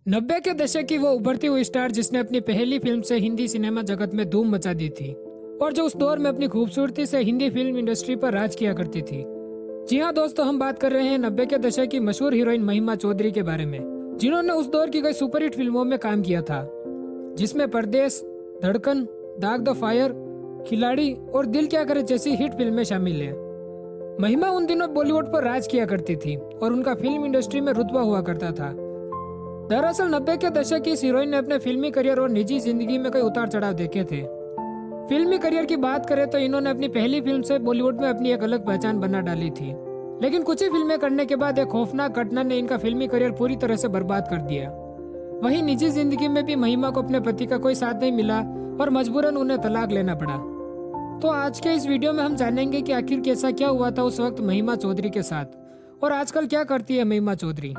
90 के दशक की वो उभरती हुई स्टार जिसने अपनी पहली फिल्म से हिंदी सिनेमा जगत में धूम मचा दी थी और जो उस दौर में अपनी खूबसूरती से हिंदी फिल्म इंडस्ट्री पर राज किया करती थी। जी हाँ दोस्तों, हम बात कर रहे हैं 90 के दशक की मशहूर हीरोइन महिमा चौधरी के बारे में, जिन्होंने उस दौर की कई सुपरहिट फिल्मों में काम किया था, जिसमें परदेश, धड़कन, दाग द फायर, खिलाड़ी और दिल क्या करे जैसी हिट फिल्में शामिल हैं। महिमा उन दिनों बॉलीवुड पर राज किया करती थी और उनका फिल्म इंडस्ट्री में रुतबा हुआ करता था। दरअसल 90 के दशक की इस हीरोइन ने अपने फिल्मी करियर और निजी जिंदगी में कई उतार चढ़ाव देखे थे। फिल्मी करियर की बात करें तो इन्होंने अपनी पहली फिल्म से बॉलीवुड में अपनी एक अलग पहचान बना डाली थी, लेकिन कुछ ही फिल्में करने के बाद एक खौफनाक घटना ने इनका फिल्मी करियर पूरी तरह से बर्बाद कर दिया। वहीं निजी जिंदगी में भी महिमा को अपने पति का कोई साथ नहीं मिला और मजबूरन उन्हें तलाक लेना पड़ा। तो आज के इस वीडियो में हम जानेंगे कि आखिर कैसा क्या हुआ था उस वक्त महिमा चौधरी के साथ और आजकल क्या करती है महिमा चौधरी।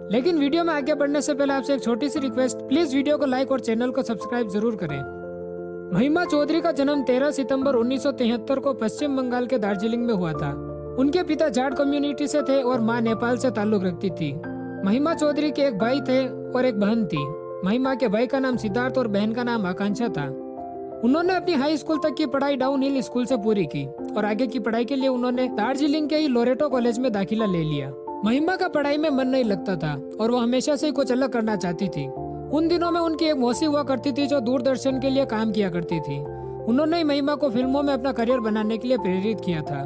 लेकिन वीडियो में आगे बढ़ने से पहले आपसे एक छोटी सी रिक्वेस्ट, प्लीज वीडियो को लाइक और चैनल को सब्सक्राइब जरूर करें। महिमा चौधरी का जन्म 13 सितंबर 1973 को पश्चिम बंगाल के दार्जिलिंग में हुआ था। उनके पिता जाट कम्युनिटी से थे और मां नेपाल से ताल्लुक रखती थी। महिमा चौधरी के एक भाई थे और एक बहन थी। महिमा के भाई का नाम सिद्धार्थ और बहन का नाम आकांक्षा था। उन्होंने अपनी हाई स्कूल तक की पढ़ाई डाउन हिल स्कूल से पूरी की और आगे की पढ़ाई के लिए उन्होंने दार्जिलिंग के ही लोरेटो कॉलेज में दाखिला ले लिया। महिमा का पढ़ाई में मन नहीं लगता था और वो हमेशा से ही कुछ अलग करना चाहती थी। उन दिनों में उनकी एक मौसी हुआ करती थी जो दूरदर्शन के लिए काम किया करती थी। उन्होंने ही महिमा को फिल्मों में अपना करियर बनाने के लिए प्रेरित किया था।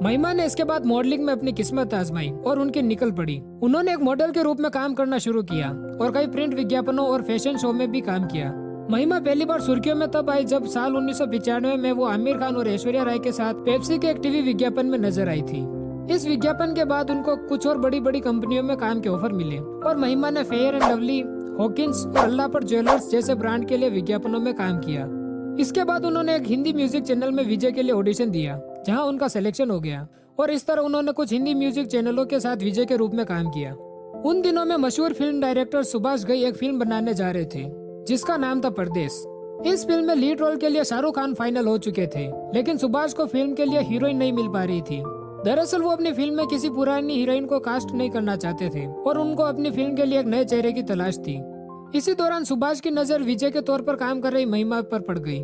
महिमा ने इसके बाद मॉडलिंग में अपनी किस्मत आजमाई और उनकी निकल पड़ी। उन्होंने एक मॉडल के रूप में काम करना शुरू किया और कई प्रिंट विज्ञापनों और फैशन शो में भी काम किया। महिमा पहली बार सुर्खियों में तब आई जब साल 1995 में वो आमिर खान और ऐश्वर्या राय के साथ पेप्सी के एक टीवी विज्ञापन में नजर आई थी। इस विज्ञापन के बाद उनको कुछ और बड़ी बड़ी कंपनियों में काम के ऑफर मिले और महिमा ने फेयर एंड लवली, हॉकिंस और अल्लाहपुर ज्वेलर्स जैसे ब्रांड के लिए विज्ञापनों में काम किया। इसके बाद उन्होंने एक हिंदी म्यूजिक चैनल में विजय के लिए ऑडिशन दिया, जहां उनका सिलेक्शन हो गया और इस तरह उन्होंने कुछ हिंदी म्यूजिक चैनलों के साथ विजय के रूप में काम किया। उन दिनों में मशहूर फिल्म डायरेक्टर सुभाष घई एक फिल्म बनाने जा रहे थे जिसका नाम था परदेश। इस फिल्म में लीड रोल के लिए शाहरुख खान फाइनल हो चुके थे, लेकिन सुभाष को फिल्म के लिए हीरोइन नहीं मिल पा रही थी। दरअसल वो अपनी फिल्म में किसी पुरानी हीरोइन को कास्ट नहीं करना चाहते थे और उनको अपनी फिल्म के लिए एक नए चेहरे की तलाश थी। इसी दौरान सुभाष की नजर विजय के तौर पर काम कर रही महिमा पर पड़ गई।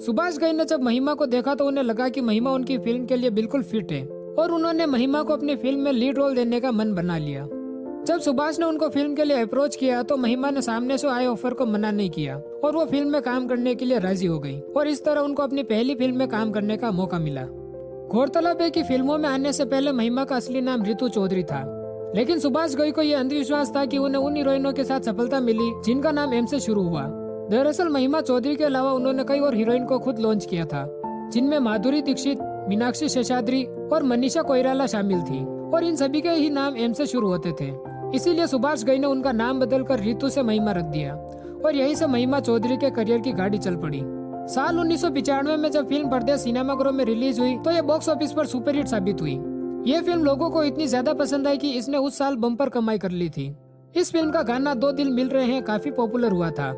सुभाष घई ने जब महिमा को देखा तो उन्हें लगा कि महिमा उनकी फिल्म के लिए बिल्कुल फिट है और उन्होंने महिमा को अपनी फिल्म में लीड रोल देने का मन बना लिया। जब सुभाष ने उनको फिल्म के लिए अप्रोच किया तो महिमा ने सामने से आए ऑफर को मना नहीं किया और वो फिल्म में काम करने के लिए राजी हो गई और इस तरह उनको अपनी पहली फिल्म में काम करने का मौका मिला। गौरतलब है कि फिल्मों में आने से पहले महिमा का असली नाम रितु चौधरी था, लेकिन सुभाष घई को यह अंधविश्वास था कि उन्हें उन हीरोइनों के साथ सफलता मिली जिनका नाम एम से शुरू हुआ। दरअसल महिमा चौधरी के अलावा उन्होंने कई और हीरोइन को खुद लॉन्च किया था, जिनमें माधुरी दीक्षित, मीनाक्षी शेषाद्री और मनीषा कोइराला शामिल थी और इन सभी के ही नाम एम से शुरू होते थे। इसीलिए सुभाष घई ने उनका नाम बदलकर रितु से महिमा रख दिया और यहीं से महिमा चौधरी के करियर की गाड़ी चल पड़ी। साल 1995 में जब फिल्म परदेश सिनेमाघरों में रिलीज हुई तो ये बॉक्स ऑफिस पर सुपरहिट साबित हुई। ये फिल्म लोगों को इतनी ज्यादा पसंद आई कि इसने उस साल बम्पर कमाई कर ली थी। इस फिल्म का गाना दो दिल मिल रहे हैं काफी पॉपुलर हुआ था।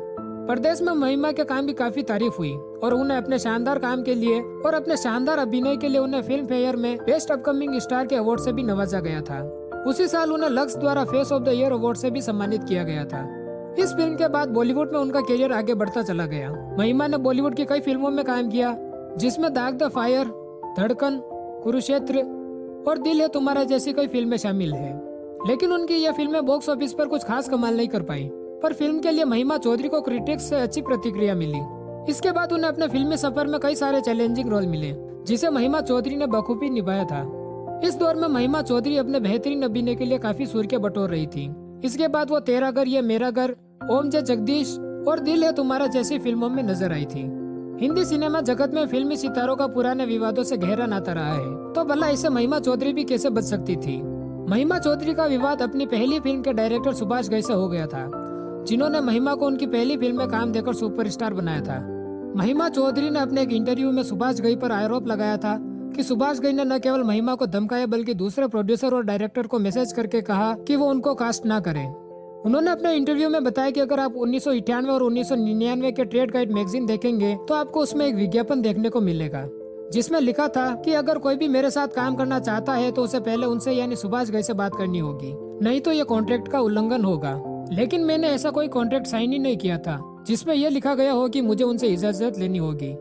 परदेश में महिमा के काम की काफी तारीफ हुई और उन्हें अपने शानदार काम के लिए और अपने शानदार अभिनय के लिए उन्हें फिल्म फेयर में बेस्ट अपकमिंग स्टार के अवार्ड से भी नवाजा गया था। उसी साल उन्हें लक्स द्वारा face of the year award से भी सम्मानित किया गया था। इस फिल्म के बाद बॉलीवुड में उनका करियर आगे बढ़ता चला गया। महिमा ने बॉलीवुड की कई फिल्मों में काम किया, जिसमें दाग द फायर, धड़कन, कुरुक्षेत्र और दिल है तुम्हारा जैसी कई फिल्में शामिल है। लेकिन उनकी यह फिल्में बॉक्स ऑफिस पर कुछ खास कमाल नहीं कर पाई, पर फिल्म के लिए महिमा चौधरी को क्रिटिक्स से अच्छी प्रतिक्रिया मिली। इसके बाद उन्हें अपने फिल्मी सफर में कई सारे चैलेंजिंग रोल मिले, जिसे महिमा चौधरी ने बखूबी निभाया था। इस दौर में महिमा चौधरी अपने बेहतरीन अभिनय के लिए काफी सुर्खियां बटोर रही थी। इसके बाद वो तेरा घर ये मेरा घर, ओम जय जगदीश और दिल है तुम्हारा जैसी फिल्मों में नजर आई थी। हिंदी सिनेमा जगत में फिल्मी सितारों का पुराने विवादों से गहरा नाता रहा है, तो भला इससे महिमा चौधरी भी कैसे बच सकती थी। महिमा चौधरी का विवाद अपनी पहली फिल्म के डायरेक्टर सुभाष घई से हो गया था, जिन्होंने महिमा को उनकी पहली फिल्म में काम देकर सुपरस्टार बनाया था। महिमा चौधरी ने अपने एक इंटरव्यू में सुभाष घई पर आरोप लगाया था कि सुभाष घई ने न केवल महिमा को धमकाया बल्कि दूसरे प्रोड्यूसर और डायरेक्टर को मैसेज करके कहा कि वो उनको कास्ट ना करें। उन्होंने अपने इंटरव्यू में बताया कि अगर आप 1998 और 1999 के ट्रेड गाइड मैगजीन देखेंगे तो आपको उसमें एक विज्ञापन देखने को मिलेगा, जिसमें लिखा था कि अगर कोई भी मेरे साथ काम करना चाहता है तो उसे पहले उनसे यानी सुभाष घई से बात करनी होगी, नहीं तो ये कॉन्ट्रैक्ट का उल्लंघन होगा। लेकिन मैंने ऐसा कोई कॉन्ट्रैक्ट साइन ही नहीं किया था जिसमें यह लिखा गया हो कि मुझे उनसे इजाजत लेनी होगी।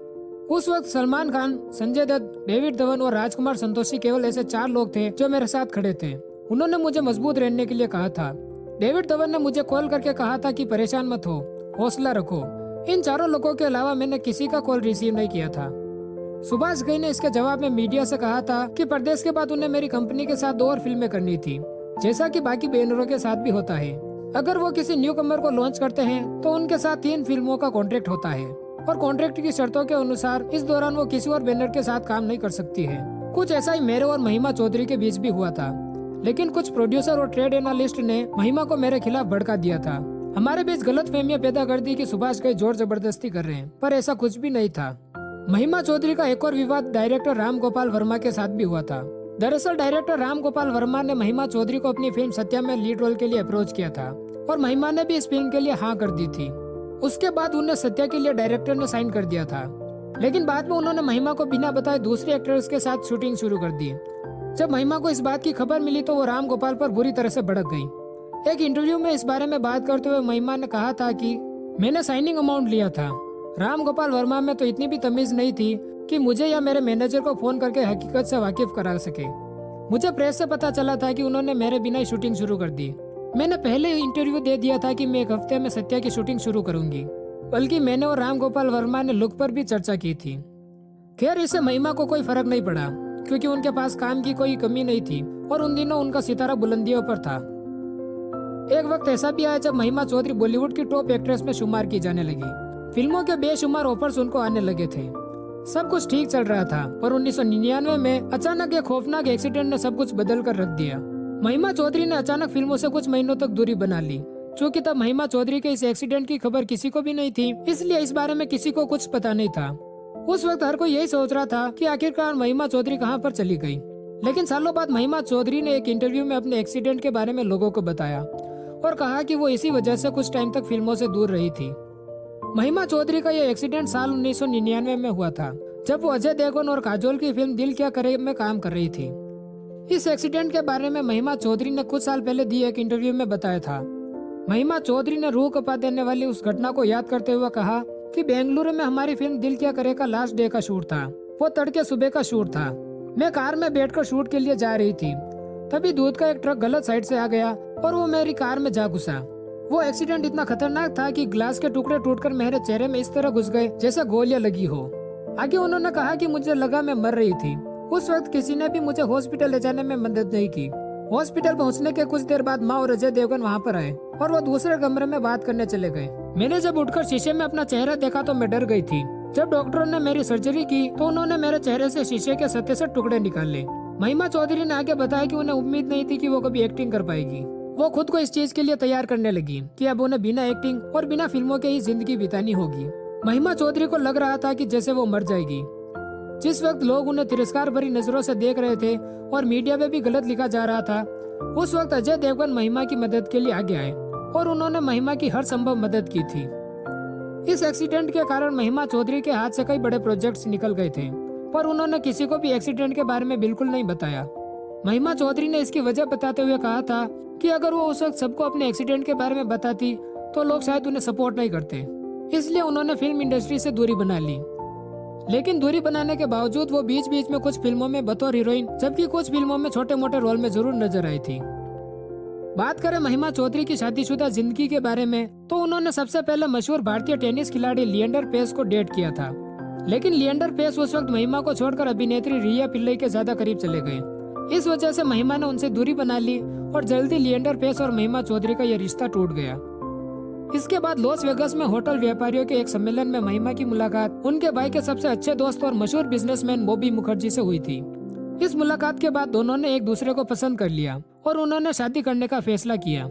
उस वक्त सलमान खान, संजय दत्त, डेविड धवन और राजकुमार संतोषी केवल ऐसे 4 लोग थे जो मेरे साथ खड़े थे। उन्होंने मुझे मजबूत रहने के लिए कहा था। डेविड धवन ने मुझे कॉल करके कहा था कि परेशान मत हो, हौसला रखो। इन 4 लोगों के अलावा मैंने किसी का कॉल रिसीव नहीं किया था। सुभाष घई ने इसके जवाब में मीडिया से कहा था कि परदेश के बाद उन्हें मेरी कंपनी के साथ 2 और फिल्में करनी थी, जैसा कि बाकी बैनरों के साथ भी होता है। अगर वो किसी न्यू कमर को लॉन्च करते हैं तो उनके साथ 3 फिल्मों का कॉन्ट्रैक्ट होता है और कॉन्ट्रैक्ट की शर्तों के अनुसार इस दौरान वो किसी और बैनर के साथ काम नहीं कर सकती है। कुछ ऐसा ही मेरे और महिमा चौधरी के बीच भी हुआ था, लेकिन कुछ प्रोड्यूसर और ट्रेड एनालिस्ट ने महिमा को मेरे खिलाफ भड़का दिया था। हमारे बीच गलतफहमियां पैदा कर दी कि सुभाष घई जोर जबरदस्ती कर रहे हैं, पर ऐसा कुछ भी नहीं था। महिमा चौधरी का एक और विवाद डायरेक्टर राम गोपाल वर्मा के साथ भी हुआ था। दरअसल डायरेक्टर राम गोपाल वर्मा ने महिमा चौधरी को अपनी फिल्म सत्या में लीड रोल के लिए अप्रोच किया था और महिमा ने भी इस फिल्म के लिए हाँ कर दी थी। उसके बाद उन्हें सत्या के लिए डायरेक्टर ने साइन कर दिया था, लेकिन बाद में उन्होंने महिमा को बिना बताए दूसरे एक्टर्स के साथ शूटिंग शुरू कर दी। जब महिमा को इस बात की खबर मिली तो वो राम गोपाल पर बुरी तरह से भड़क गई। एक इंटरव्यू में इस बारे में बात करते हुए महिमा ने कहा था कि मैंने साइनिंग अमाउंट लिया था। राम गोपाल वर्मा में तो इतनी भी तमीज नहीं थी कि मुझे या मेरे मैनेजर को फोन करके हकीकत से वाकिफ करा सके। मुझे प्रेस से पता चला था कि उन्होंने मेरे बिना ही शूटिंग शुरू कर दी। मैंने पहले ही इंटरव्यू दे दिया था कि मैं 1 हफ्ते में सत्या की शूटिंग शुरू करूंगी, बल्कि मैंने और राम गोपाल वर्मा ने लुक पर भी चर्चा की थी। खैर, इससे महिमा को कोई फर्क नहीं पड़ा क्योंकि उनके पास काम की कोई कमी नहीं थी और उन दिनों उनका सितारा बुलंदियों पर था। एक वक्त ऐसा भी आया जब महिमा चौधरी बॉलीवुड की टॉप एक्ट्रेस में शुमार की जाने लगी। फिल्मों के बेशुमार ऑफर्स उनको आने लगे थे। सब कुछ ठीक चल रहा था, पर 1999 में अचानक एक खौफनाक एक्सीडेंट ने सब कुछ बदल कर रख दिया। महिमा चौधरी ने अचानक फिल्मों से कुछ महीनों तक दूरी बना ली। चूँकि तब महिमा चौधरी के इस एक्सीडेंट की खबर किसी को भी नहीं थी, इसलिए इस बारे में किसी को कुछ पता नहीं था। उस वक्त हर कोई यही सोच रहा था कि आखिरकार महिमा चौधरी कहाँ पर चली गई। लेकिन सालों बाद महिमा चौधरी ने एक इंटरव्यू में अपने एक्सीडेंट के बारे में लोगों को बताया और कहा कि वो इसी वजह से कुछ टाइम तक फिल्मों से दूर रही थी। महिमा चौधरी का यह एक्सीडेंट साल 1999 में हुआ था, जब वो अजय देवगन और काजोल की फिल्म दिल क्या करे में काम कर रही थी। इस एक्सीडेंट के बारे में महिमा चौधरी ने कुछ साल पहले दिए एक इंटरव्यू में बताया था। महिमा चौधरी ने रूह कपा देने वाली उस घटना को याद करते हुए कहा कि बेंगलुरु में हमारी फिल्म दिल क्या करे का लास्ट डे का शूट था। वो तड़के सुबह का शूट था। मैं कार में बैठकर शूट के लिए जा रही थी, तभी दूध का एक ट्रक गलत साइड से आ गया और वो मेरी कार में जा घुसा। वो एक्सीडेंट इतना खतरनाक था कि ग्लास के टुकड़े टूटकर मेरे चेहरे में इस तरह घुस गए जैसे गोलियां लगी हो। आगे उन्होंने कहा कि मुझे लगा मैं मर रही थी। उस वक्त किसी ने भी मुझे हॉस्पिटल ले जाने में मदद नहीं की। हॉस्पिटल पहुंचने के कुछ देर बाद माँ और अजय देवगन वहाँ पर आए और वो दूसरे कमरे में बात करने चले गए। मैंने जब उठकर शीशे में अपना चेहरा देखा तो मैं डर गई थी। जब डॉक्टरों ने मेरी सर्जरी की तो उन्होंने मेरे चेहरे से शीशे के सत्ते से टुकड़े निकाले। महिमा चौधरी ने आगे बताया कि उन्हें उम्मीद नहीं थी कि वो कभी एक्टिंग कर पाएगी। वो खुद को इस चीज के लिए तैयार करने लगी कि अब उन्हें बिना एक्टिंग और बिना फिल्मों के ही जिंदगी बितानी होगी। महिमा चौधरी को लग रहा था कि जैसे वो मर जाएगी। जिस वक्त लोग उन्हें तिरस्कार भरी नजरों से देख रहे थे और मीडिया में भी गलत लिखा जा रहा था, उस वक्त अजय देवगन महिमा की मदद के लिए आगे आए और उन्होंने महिमा की हर संभव मदद की थी। इस एक्सीडेंट के कारण महिमा चौधरी के हाथ से कई बड़े प्रोजेक्ट्स निकल गए थे, पर उन्होंने किसी को भी एक्सीडेंट के बारे में बिल्कुल नहीं बताया। महिमा चौधरी ने इसकी वजह बताते हुए कहा था कि अगर वो उस वक्त सबको अपने एक्सीडेंट के बारे में बताती तो लोग शायद उन्हें सपोर्ट नहीं करते, इसलिए उन्होंने फिल्म इंडस्ट्री से दूरी बना ली। लेकिन दूरी बनाने के बावजूद वो बीच बीच में कुछ फिल्मों में बतौर हीरोइन, जबकि कुछ फिल्मों में छोटे मोटे रोल में जरूर नजर आई थी। बात करें महिमा चौधरी की शादीशुदा जिंदगी के बारे में, तो उन्होंने सबसे पहले मशहूर भारतीय टेनिस खिलाड़ी लिएंडर पेस को डेट किया था। लेकिन लिएंडर पेस उस वक्त महिमा को छोड़कर अभिनेत्री रिया पिल्लई के ज्यादा करीब चले गए। इस वजह से महिमा ने उनसे दूरी बना ली और जल्दी लिएंडर पेस और महिमा चौधरी का यह रिश्ता टूट गया। इसके बाद लॉस वेगास में होटल व्यापारियों के एक सम्मेलन में महिमा की मुलाकात उनके भाई के सबसे अच्छे दोस्त और मशहूर बिजनेसमैन बॉबी मुखर्जी से हुई थी। इस मुलाकात के बाद दोनों ने एक दूसरे को पसंद कर लिया और उन्होंने शादी करने का फैसला किया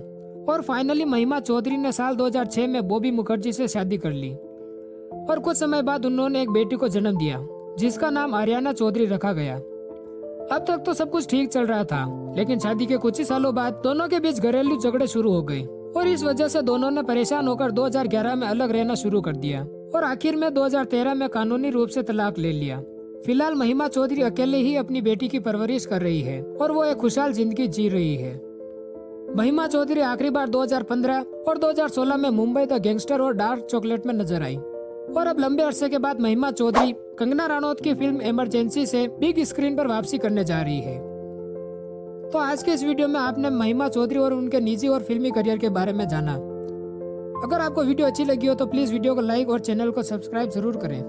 और फाइनली महिमा चौधरी ने साल 2006 में बॉबी मुखर्जी से शादी कर ली और कुछ समय बाद उन्होंने एक बेटी को जन्म दिया जिसका नाम आर्याना चौधरी रखा गया। अब तक तो सब कुछ ठीक चल रहा था, लेकिन शादी के कुछ ही सालों बाद दोनों के बीच घरेलू झगड़े शुरू हो गए और इस वजह से दोनों ने परेशान होकर 2011 में अलग रहना शुरू कर दिया और आखिर में 2013 में कानूनी रूप से तलाक ले लिया। फिलहाल महिमा चौधरी अकेले ही अपनी बेटी की परवरिश कर रही है और वो एक खुशहाल जिंदगी जी रही है। महिमा चौधरी आखिरी बार 2015 और 2016 में मुंबई द गैंगस्टर और डार्क चॉकलेट में नजर आई और अब लंबे अरसे के बाद महिमा चौधरी कंगना रनौत की फिल्म इमरजेंसी से बिग स्क्रीन पर वापसी करने जा रही है। तो आज के इस वीडियो में आपने महिमा चौधरी और उनके निजी और फिल्मी करियर के बारे में जाना। अगर आपको वीडियो अच्छी लगी हो तो प्लीज वीडियो को लाइक और चैनल को सब्सक्राइब जरूर करें।